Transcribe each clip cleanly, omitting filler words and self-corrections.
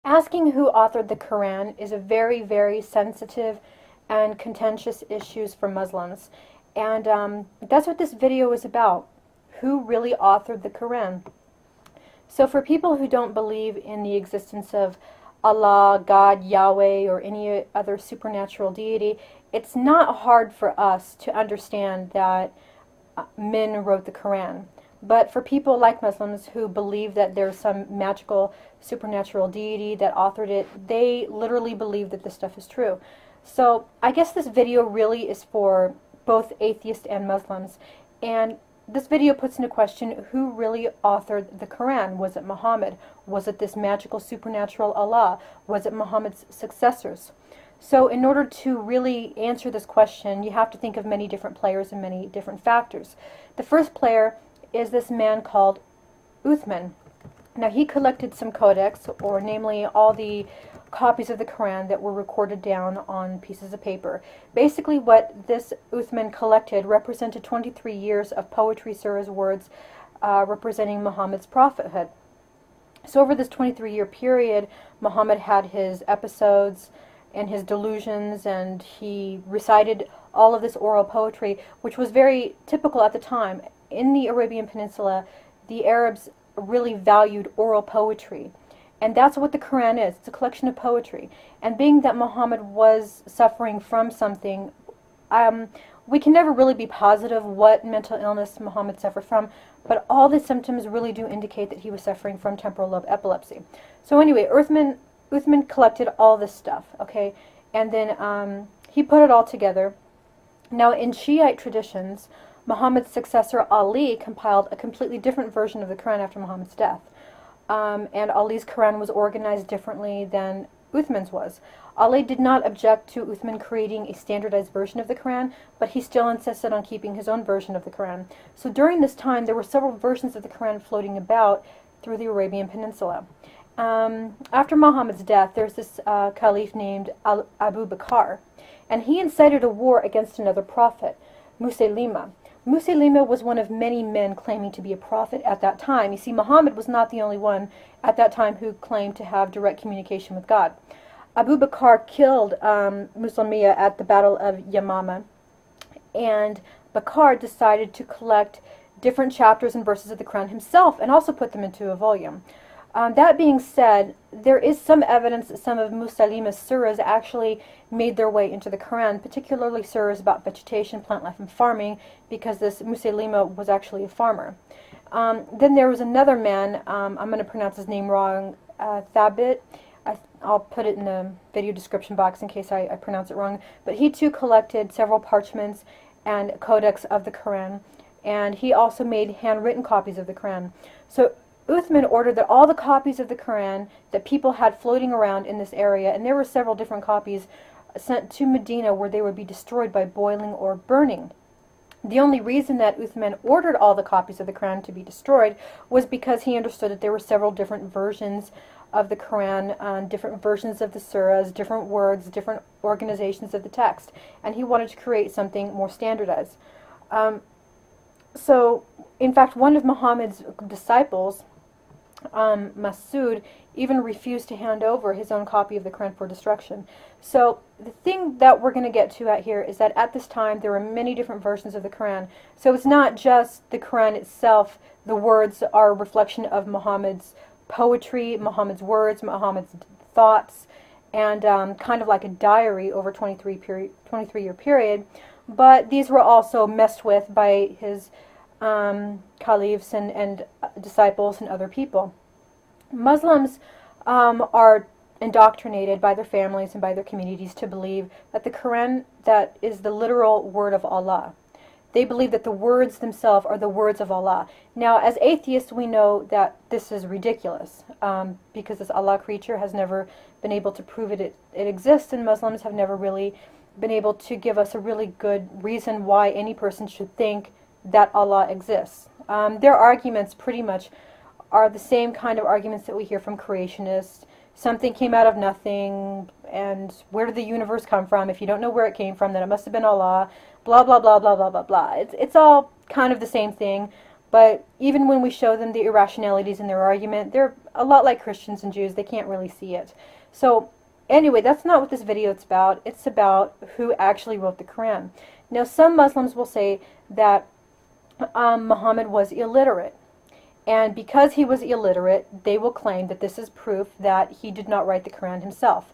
Asking who authored the Quran is a very, very sensitive and contentious issue for Muslims. And that's what this video is about. Who really authored the Quran? So for people who don't believe in the existence of Allah, God, Yahweh, or any other supernatural deity, it's not hard for us to understand that men wrote the Quran. But for people like Muslims who believe that there's some magical supernatural deity that authored it, they literally believe that this stuff is true. So I guess this video really is for both atheists and Muslims. And this video puts into question who really authored the Quran. Was it Muhammad? Was it this magical supernatural Allah? Was it Muhammad's successors? So in order to really answer this question, you have to think of many different players and many different factors. The first player is this man called Uthman. Now he collected some codex, or namely all the copies of the Quran that were recorded down on pieces of paper. Basically what this Uthman collected represented 23 years of poetry, surahs, words representing Muhammad's prophethood. So over this 23-year period, Muhammad had his episodes and his delusions, and he recited all of this oral poetry, which was very typical at the time. In the Arabian Peninsula, the Arabs really valued oral poetry. And that's what the Quran is. It's a collection of poetry. And being that Muhammad was suffering from something, we can never really be positive what mental illness Muhammad suffered from, but all the symptoms really do indicate that he was suffering from temporal lobe epilepsy. So anyway, Uthman collected all this stuff, okay? And then he put it all together. Now in Shiite traditions, Muhammad's successor Ali compiled a completely different version of the Quran after Muhammad's death. And Ali's Quran was organized differently than Uthman's was. Ali did not object to Uthman creating a standardized version of the Quran, but he still insisted on keeping his own version of the Quran. So during this time, there were several versions of the Quran floating about through the Arabian Peninsula. After Muhammad's death, there's this caliph named Abu Bakr, and he incited a war against another prophet, Musaylima. Musaylima was one of many men claiming to be a prophet at that time. You see, Muhammad was not the only one at that time who claimed to have direct communication with God. Abu Bakr killed Musaylima at the Battle of Yamama, and Bakr decided to collect different chapters and verses of the Quran himself and also put them into a volume. That being said, there is some evidence that some of Musaylima's surahs actually made their way into the Quran, particularly surahs about vegetation, plant life, and farming, because this Musaylima was actually a farmer. Then there was another man, I'm going to pronounce his name wrong, Thabit. I'll put it in the video description box in case I pronounce it wrong. But he too collected several parchments and codex of the Quran, and he also made handwritten copies of the Quran. So Uthman ordered that all the copies of the Quran that people had floating around in this area, and there were several different copies, sent to Medina, where they would be destroyed by boiling or burning. The only reason that Uthman ordered all the copies of the Quran to be destroyed was because he understood that there were several different versions of the Quran, different versions of the surahs, different words, different organizations of the text, and he wanted to create something more standardized. So, in fact, one of Muhammad's disciples, Masud, even refused to hand over his own copy of the Quran for destruction. So the thing that we're going to get to out here is that at this time there were many different versions of the Quran. So it's not just the Quran itself. The words are a reflection of Muhammad's poetry, Muhammad's words, Muhammad's thoughts, and kind of like a diary over 23-year period. But these were also messed with by his caliphs and disciples and other people. Muslims are indoctrinated by their families and by their communities to believe that the Quran that is the literal word of Allah. They believe that the words themselves are the words of Allah. Now, as atheists, we know that this is ridiculous because this Allah creature has never been able to prove it exists, and Muslims have never really been able to give us a really good reason why any person should think that Allah exists. Their arguments pretty much are the same kind of arguments that we hear from creationists. Something came out of nothing, and where did the universe come from? If you don't know where it came from, then it must have been Allah, blah, blah, blah, blah, blah, blah, blah. It's all kind of the same thing, But even when we show them the irrationalities in their argument, they're a lot like Christians and Jews. They can't really see it. So anyway, that's not what this video is about. It's about who actually wrote the Quran. Now, some Muslims will say that Muhammad was illiterate. And because he was illiterate, they will claim that this is proof that he did not write the Quran himself.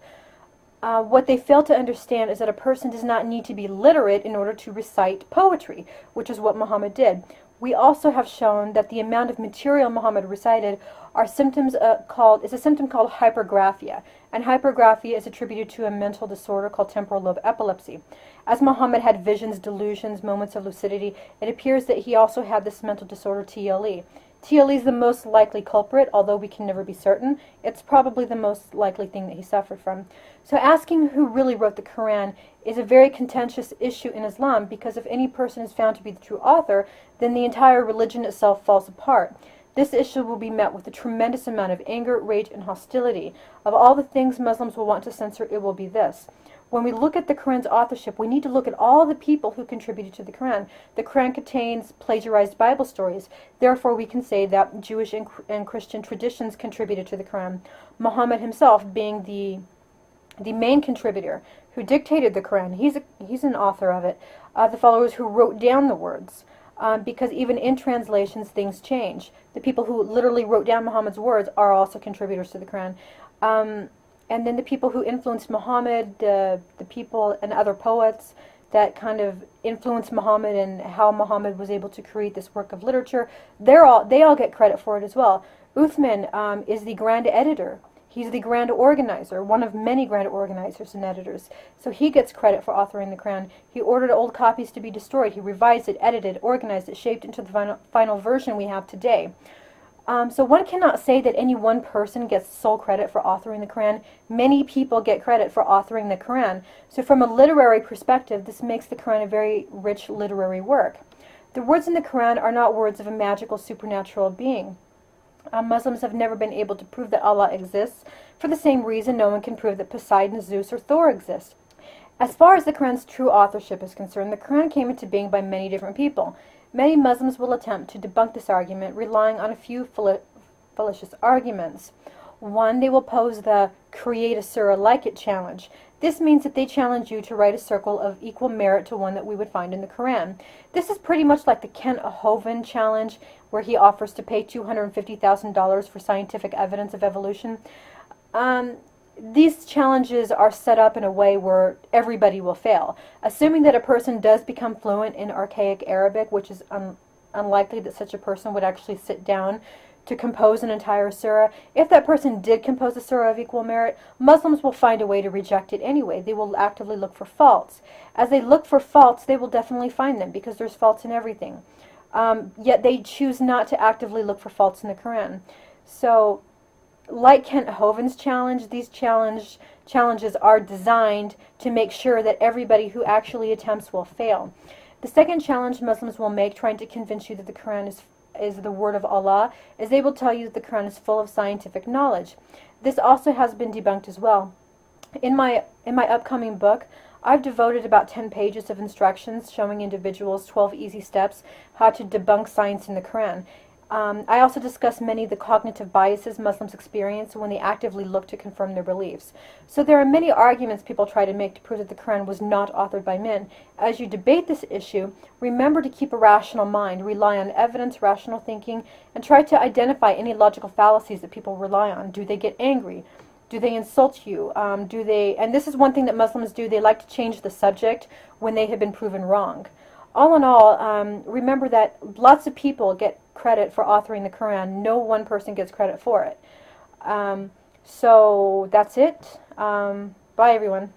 What they fail to understand is that a person does not need to be literate in order to recite poetry, which is what Muhammad did. We also have shown that the amount of material Muhammad recited are symptoms is a symptom called hypergraphia, and hypergraphia is attributed to a mental disorder called temporal lobe epilepsy. As Muhammad had visions, delusions, moments of lucidity, it appears that he also had this mental disorder TLE. TLE is the most likely culprit, although we can never be certain. It's probably the most likely thing that he suffered from. So asking who really wrote the Quran is a very contentious issue in Islam, because if any person is found to be the true author, then the entire religion itself falls apart. This issue will be met with a tremendous amount of anger, rage, and hostility. Of all the things Muslims will want to censor, it will be this. When we look at the Quran's authorship, we need to look at all the people who contributed to the Quran. The Quran contains plagiarized Bible stories. Therefore, we can say that Jewish and Christian traditions contributed to the Quran. Muhammad himself being the main contributor who dictated the Quran. He's an author of it. The followers who wrote down the words. Because even in translations, things change. The people who literally wrote down Muhammad's words are also contributors to the Quran. And then the people who influenced Muhammad, the people and other poets that kind of influenced Muhammad and how Muhammad was able to create this work of literature, they all get credit for it as well. Uthman is the grand editor. He's the grand organizer, one of many grand organizers and editors. So he gets credit for authoring the Quran. He ordered old copies to be destroyed. He revised it, edited, organized it, shaped into the final version we have today. So one cannot say that any one person gets sole credit for authoring the Quran. Many people get credit for authoring the Quran. So from a literary perspective, this makes the Quran a very rich literary work. The words in the Quran are not words of a magical supernatural being. Muslims have never been able to prove that Allah exists. For the same reason, no one can prove that Poseidon, Zeus, or Thor exist. As far as the Quran's true authorship is concerned, the Quran came into being by many different people. Many Muslims will attempt to debunk this argument, relying on a few fallacious arguments. One, they will pose the create a surah like it challenge. This means that they challenge you to write a circle of equal merit to one that we would find in the Quran. This is pretty much like the Kent Hovind challenge, where he offers to pay $250,000 for scientific evidence of evolution. These challenges are set up in a way where everybody will fail. Assuming that a person does become fluent in archaic Arabic, which is unlikely that such a person would actually sit down to compose an entire surah. If that person did compose a surah of equal merit, Muslims will find a way to reject it anyway. They will actively look for faults. As they look for faults, they will definitely find them, because there's faults in everything. Yet they choose not to actively look for faults in the Quran. So, like Kent Hovind's challenge, these challenges are designed to make sure that everybody who actually attempts will fail. The second challenge Muslims will make, trying to convince you that the Quran is the word of Allah, is they will tell you that the Quran is full of scientific knowledge. This also has been debunked as well. In my upcoming book, I've devoted about 10 pages of instructions showing individuals 12 easy steps how to debunk science in the Quran. I also discuss many of the cognitive biases Muslims experience when they actively look to confirm their beliefs. So there are many arguments people try to make to prove that the Quran was not authored by men. As you debate this issue, remember to keep a rational mind, rely on evidence, rational thinking, and try to identify any logical fallacies that people rely on. Do they get angry? Do they insult you? And this is one thing that Muslims do, they like to change the subject when they have been proven wrong. All in all, remember that lots of people get credit for authoring the Quran. No one person gets credit for it. So that's it. Bye, everyone.